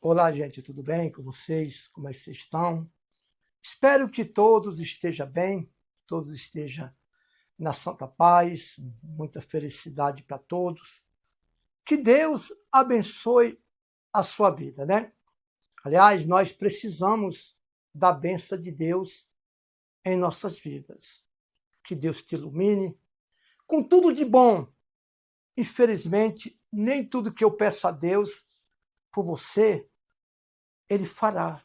Olá, gente, tudo bem com vocês? Como é que vocês estão? Espero que todos estejam bem, todos estejam na santa paz, muita felicidade para todos. Que Deus abençoe a sua vida, né? Aliás, nós precisamos da bênção de Deus em nossas vidas. Que Deus te ilumine com tudo de bom. Infelizmente, nem tudo que eu peço a Deus por você, Ele fará.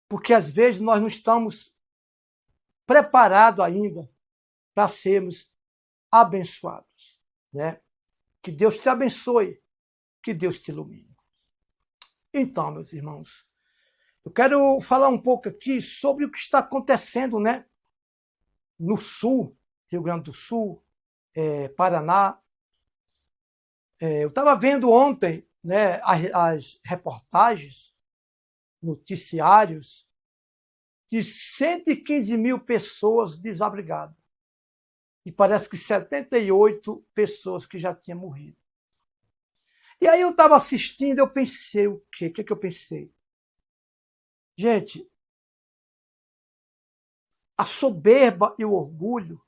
Porque às vezes nós não estamos preparados ainda para sermos abençoados, né? Que Deus te abençoe, que Deus te ilumine. Então, meus irmãos, eu quero falar um pouco aqui sobre o que está acontecendo, né? No sul, Rio Grande do Sul, Paraná. Eu estava vendo ontem, né, as reportagens, noticiários, de 115 mil pessoas desabrigadas. E parece que 78 pessoas que já tinham morrido. E aí eu estava assistindo, eu pensei o quê? O que eu pensei? Gente, a soberba e o orgulho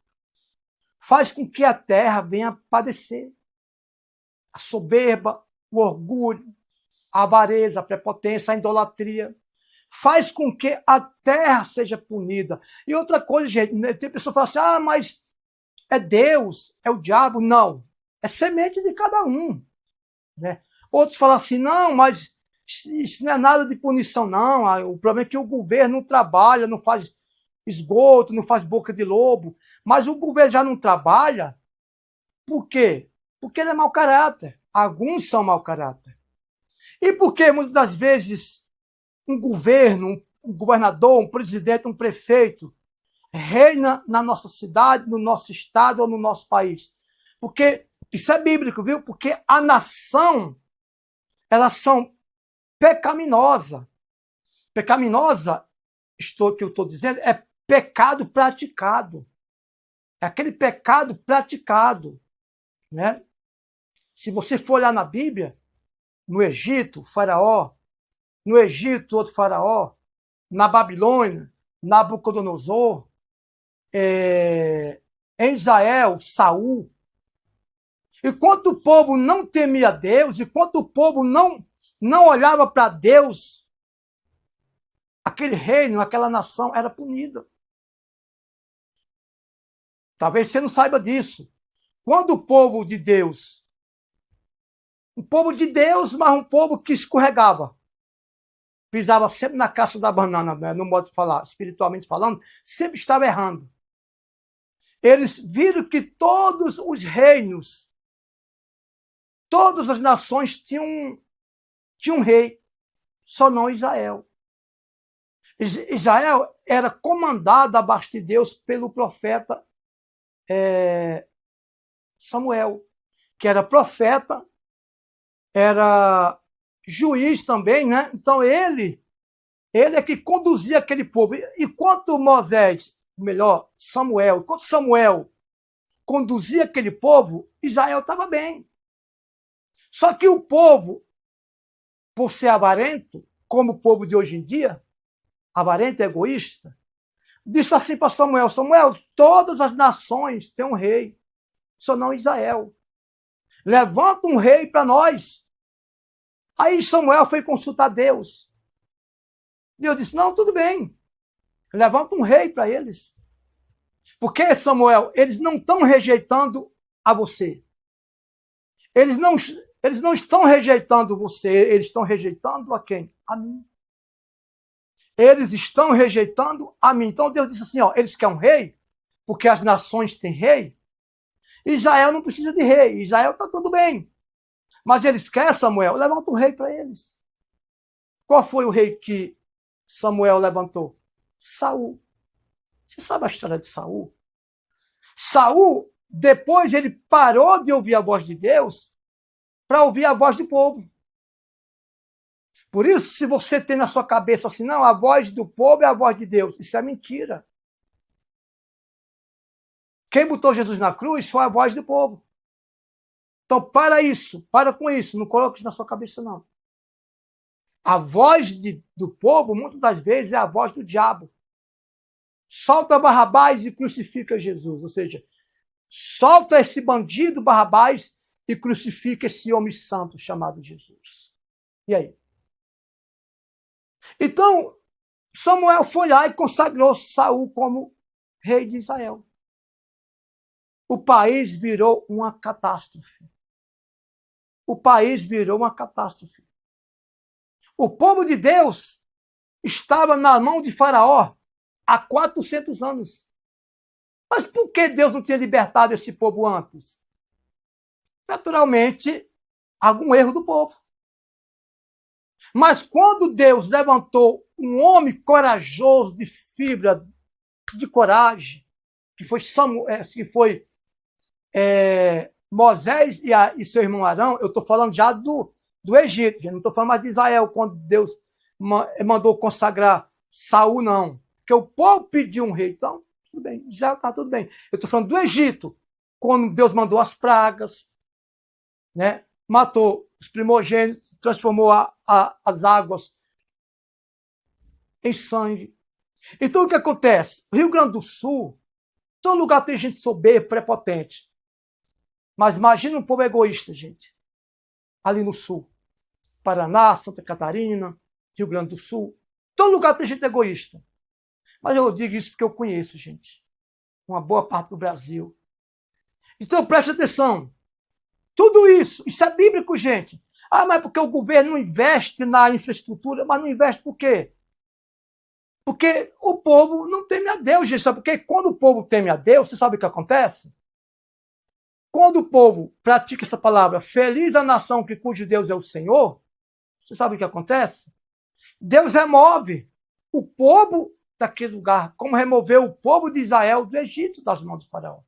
faz com que a terra venha padecer. A soberba, o orgulho, a avareza, a prepotência, a idolatria faz com que a terra seja punida. E outra coisa, gente, tem pessoa que fala assim, mas é Deus, é o diabo. Não, é semente de cada um, né? Outros falam assim, não, mas isso não é nada de punição, não. O problema é que o governo não trabalha, não faz esgoto, não faz boca de lobo. Mas o governo já não trabalha, por quê? Porque ele é mau caráter. Alguns são mau caráter. E porque muitas das vezes um governo, um governador, um presidente, um prefeito reina na nossa cidade, no nosso estado ou no nosso país? Porque isso é bíblico, viu? Porque a nação, elas são pecaminosas. Pecaminosa, que eu estou dizendo, é pecado praticado. É aquele pecado praticado, né? Se você for olhar na Bíblia, no Egito, Faraó, no Egito, outro Faraó, na Babilônia, Nabucodonosor, em Israel, Saul. Enquanto o povo não temia Deus, enquanto o povo não olhava para Deus, aquele reino, aquela nação era punida. Talvez você não saiba disso. Quando o povo de Deus, um povo de Deus, mas um povo que escorregava, pisava sempre na casca da banana, né? No modo de falar, espiritualmente falando, sempre estava errando. Eles viram que todos os reinos, todas as nações tinham um rei, só não Israel. Israel era comandado abaixo de Deus pelo profeta Samuel, que era profeta, era juiz também, né? Então ele é que conduzia aquele povo. Enquanto Moisés, melhor, enquanto Samuel conduzia aquele povo, Israel estava bem. Só que o povo, por ser avarento, como o povo de hoje em dia, avarento, egoísta, disse assim para Samuel, Samuel, todas as nações têm um rei, só não Israel. Levanta um rei para nós. Aí Samuel foi consultar Deus. Deus disse, não, tudo bem, levanta um rei para eles. Porque, Samuel, eles não estão rejeitando a você. Eles não estão rejeitando você, eles estão rejeitando a quem? A mim. Eles estão rejeitando a mim. Então Deus disse assim, eles querem um rei, porque as nações têm rei. Israel não precisa de rei, Israel está tudo bem. Mas eles querem, Samuel, levanta um rei para eles. Qual foi o rei que Samuel levantou? Saul. Você sabe a história de Saul? Saul, depois ele parou de ouvir a voz de Deus para ouvir a voz do povo. Por isso, se você tem na sua cabeça assim, não, a voz do povo é a voz de Deus, isso é mentira. Quem botou Jesus na cruz foi a voz do povo. Então, para com isso, não coloque isso na sua cabeça, não. A voz do povo, muitas das vezes, é a voz do diabo. Solta Barrabás e crucifica Jesus. Ou seja, solta esse bandido Barrabás e crucifica esse homem santo chamado Jesus. E aí? Então, Samuel foi lá e consagrou Saul como rei de Israel. O país virou uma catástrofe. O país virou uma catástrofe. O povo de Deus estava na mão de Faraó há 400 anos. Mas por que Deus não tinha libertado esse povo antes? Naturalmente, algum erro do povo. Mas quando Deus levantou um homem corajoso, de fibra, de coragem, que foi Moisés e seu irmão Arão, eu estou falando já do Egito, não estou falando mais de Israel, quando Deus mandou consagrar Saul, não. Porque o povo pediu um rei, então, tudo bem, já está tudo bem. Eu estou falando do Egito, quando Deus mandou as pragas, né? Matou os primogênitos, transformou as águas em sangue. Então, o que acontece? O Rio Grande do Sul, todo lugar tem gente soberba, prepotente. Mas imagina um povo egoísta, gente. Ali no Sul. Paraná, Santa Catarina, Rio Grande do Sul. Todo lugar tem gente egoísta. Mas eu digo isso porque eu conheço, gente. Uma boa parte do Brasil. Então, preste atenção. Tudo isso é bíblico, gente. Ah, mas porque o governo não investe na infraestrutura? Mas não investe por quê? Porque o povo não teme a Deus, gente. Sabe? Porque quando o povo teme a Deus, você sabe o que acontece? Quando o povo pratica essa palavra, feliz a nação que cujo Deus é o Senhor, você sabe o que acontece? Deus remove o povo daquele lugar, como removeu o povo de Israel do Egito das mãos do faraó.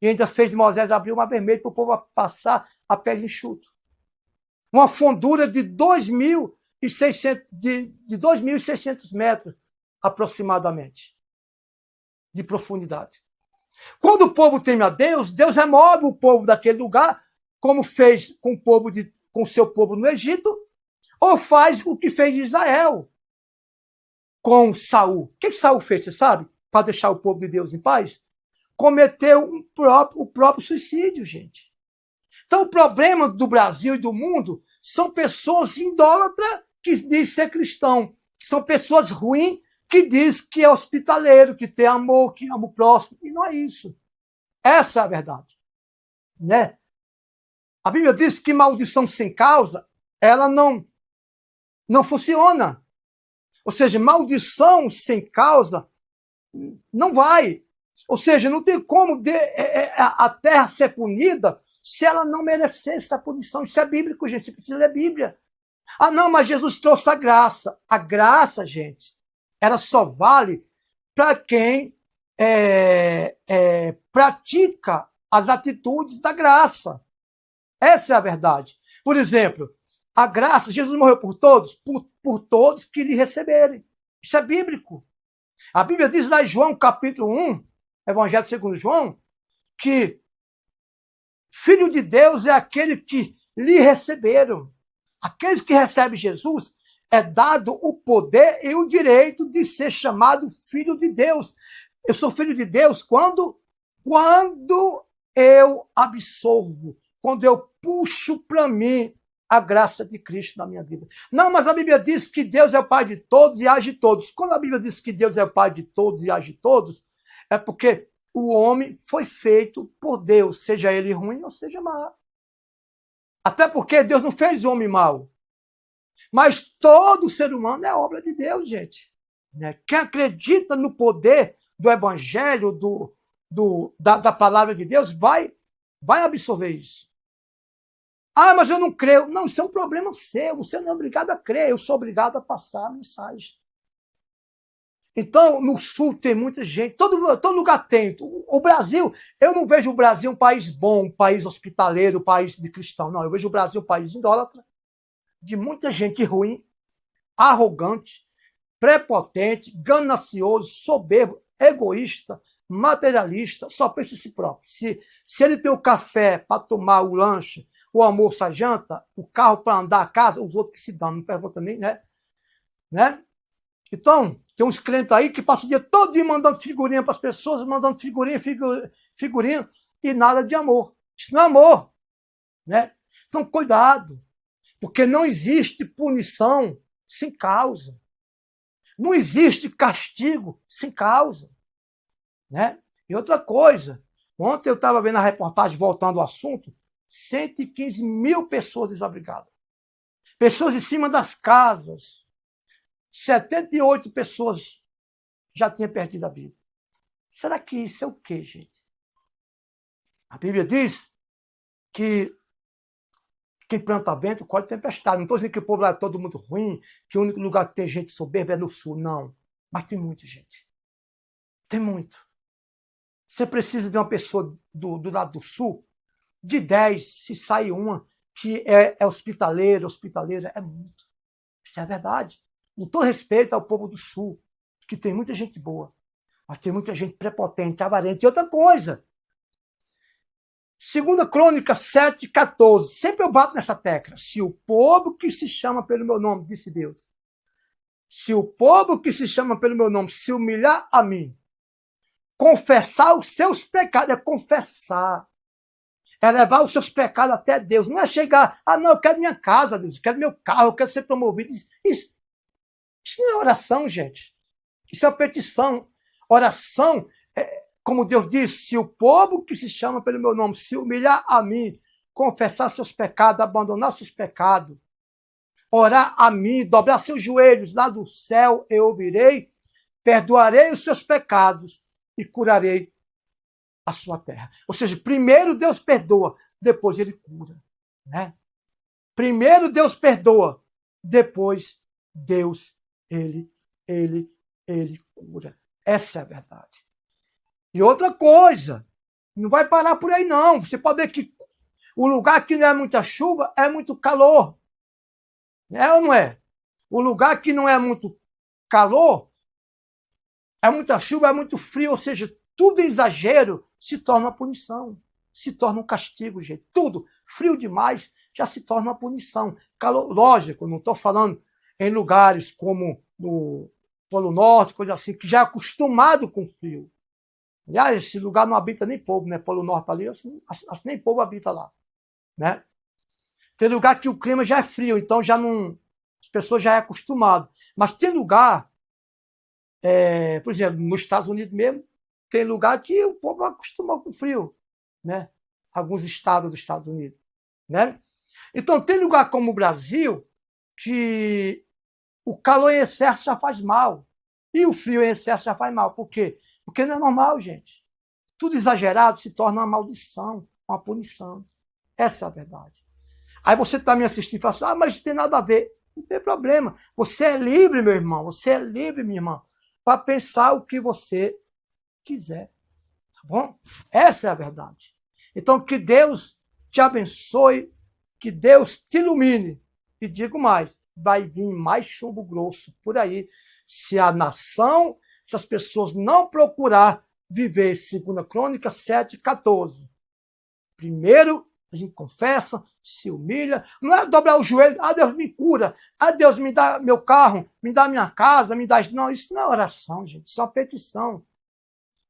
E ainda fez Moisés abrir o mar vermelho para o povo passar a pés enxuto. Uma fundura de 2.600 metros, aproximadamente, de profundidade. Quando o povo teme a Deus, Deus remove o povo daquele lugar, como fez com o seu povo no Egito, ou faz o que fez de Israel com Saul. O que Saul fez, você sabe? Para deixar o povo de Deus em paz? Cometeu o próprio suicídio, gente. Então, o problema do Brasil e do mundo são pessoas idólatras que dizem ser cristão, que são pessoas ruins que diz que é hospitaleiro, que tem amor, que ama o próximo. E não é isso. Essa é a verdade. Né? A Bíblia diz que maldição sem causa, ela não funciona. Ou seja, maldição sem causa não vai. Ou seja, não tem como a terra ser punida se ela não merecesse essa punição. Isso é bíblico, gente. Você precisa ler a Bíblia. Ah, não, mas Jesus trouxe a graça. A graça, gente, ela só vale para quem pratica as atitudes da graça. Essa é a verdade. Por exemplo, a graça, Jesus morreu por todos? Por todos que lhe receberem. Isso é bíblico. A Bíblia diz lá em João, capítulo 1, Evangelho segundo João, que Filho de Deus é aquele que lhe receberam. Aqueles que recebem Jesus é dado o poder e o direito de ser chamado filho de Deus. Eu sou filho de Deus quando eu absorvo, quando eu puxo para mim a graça de Cristo na minha vida. Não, mas a Bíblia diz que Deus é o Pai de todos e age de todos. Quando a Bíblia diz que Deus é o Pai de todos e age de todos, é porque o homem foi feito por Deus, seja ele ruim ou seja mau. Até porque Deus não fez o homem mau. Mas todo ser humano é obra de Deus, gente. Quem acredita no poder do Evangelho, da palavra de Deus, vai absorver isso. Ah, mas eu não creio. Não, isso é um problema seu. Você não é obrigado a crer. Eu sou obrigado a passar a mensagem. Então, no Sul tem muita gente. Todo lugar tem. O Brasil, eu não vejo o Brasil um país bom, um país hospitaleiro, um país de cristão. Não, eu vejo o Brasil um país idólatra, de muita gente ruim, arrogante, prepotente, ganancioso, soberbo, egoísta, materialista, só pensa em si próprio. Se ele tem o café para tomar o lanche, o almoço, a janta, o carro para andar a casa, os outros que se dão, não pergunta nem, né? né? Então, tem uns crentes aí que passam o dia todo dia mandando figurinha para as pessoas, mandando figurinha, e nada de amor. Isso não é amor, né? Então, cuidado, porque não existe punição sem causa. Não existe castigo sem causa, né? E outra coisa, ontem eu estava vendo a reportagem, voltando ao assunto, 115 mil pessoas desabrigadas. Pessoas em cima das casas. 78 pessoas já tinham perdido a vida. Será que isso é o quê, gente? A Bíblia diz que quem planta vento colhe tempestade. Não estou dizendo que o povo lá é todo muito ruim, que o único lugar que tem gente soberba é no sul, não. Mas tem muita gente. Tem muito. Você precisa de uma pessoa do lado do sul, de 10, se sai uma que é hospitaleira, é muito. Isso é verdade. Com todo respeito ao povo do sul, que tem muita gente boa, mas tem muita gente prepotente, avarente. E outra coisa, 2 Crônicas 7,14. Sempre eu bato nessa tecla. Se o povo que se chama pelo meu nome, disse Deus, se o povo que se chama pelo meu nome se humilhar a mim, confessar os seus pecados, é confessar, é levar os seus pecados até Deus. Não é chegar, não, eu quero minha casa, Deus, eu quero meu carro, eu quero ser promovido. Isso não é oração, gente. Isso é uma petição. Oração, como Deus disse, se o povo que se chama pelo meu nome se humilhar a mim, confessar seus pecados, abandonar seus pecados, orar a mim, dobrar seus joelhos lá do céu, eu ouvirei, perdoarei os seus pecados e curarei a sua terra. Ou seja, primeiro Deus perdoa, depois ele cura, né? Primeiro Deus perdoa, depois Deus ele cura. Essa é a verdade. E outra coisa, não vai parar por aí não. Você pode ver que o lugar que não é muita chuva é muito calor. É ou não é? O lugar que não é muito calor é muita chuva, é muito frio, ou seja, tudo exagero se torna uma punição, se torna um castigo, gente. Tudo frio demais já se torna uma punição. Calor, lógico, não estou falando em lugares como no Polo Norte, coisa assim, que já é acostumado com frio. Aliás, esse lugar não habita nem povo, né? Polo Norte ali, assim, nem povo habita lá, né? Tem lugar que o clima já é frio, então já não, as pessoas já é acostumado. Mas tem lugar, por exemplo, nos Estados Unidos mesmo, tem lugar que o povo acostumou com frio, né? Alguns estados dos Estados Unidos, né? Então tem lugar como o Brasil que o calor em excesso já faz mal e o frio em excesso já faz mal. Por quê? Porque não é normal, gente. Tudo exagerado se torna uma maldição, uma punição. Essa é a verdade. Aí você está me assistindo e fala assim, mas não tem nada a ver. Não tem problema. Você é livre, meu irmão. Você é livre, minha irmã, para pensar o que você quiser. Tá bom? Essa é a verdade. Então, que Deus te abençoe, que Deus te ilumine. E digo mais, vai vir mais chumbo grosso por aí. Se a nação, se as pessoas não procurar viver 2 Crônicas 7,14. Primeiro, a gente confessa, se humilha. Não é dobrar o joelho, Deus me cura, Deus me dá meu carro, me dá minha casa, me dá... Não, isso não é oração, gente, isso é uma petição.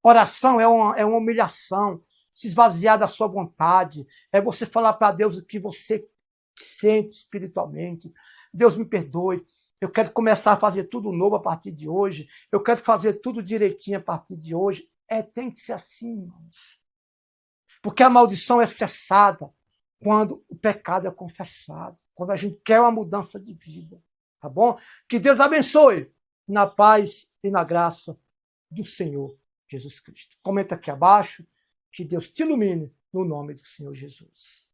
Oração é uma humilhação, se esvaziar da sua vontade, é você falar para Deus o que você sente espiritualmente. Deus me perdoe, eu quero começar a fazer tudo novo a partir de hoje, eu quero fazer tudo direitinho a partir de hoje. Tem que ser assim, irmãos. Porque a maldição é cessada quando o pecado é confessado, quando a gente quer uma mudança de vida, tá bom? Que Deus abençoe na paz e na graça do Senhor Jesus Cristo. Comenta aqui abaixo, que Deus te ilumine no nome do Senhor Jesus.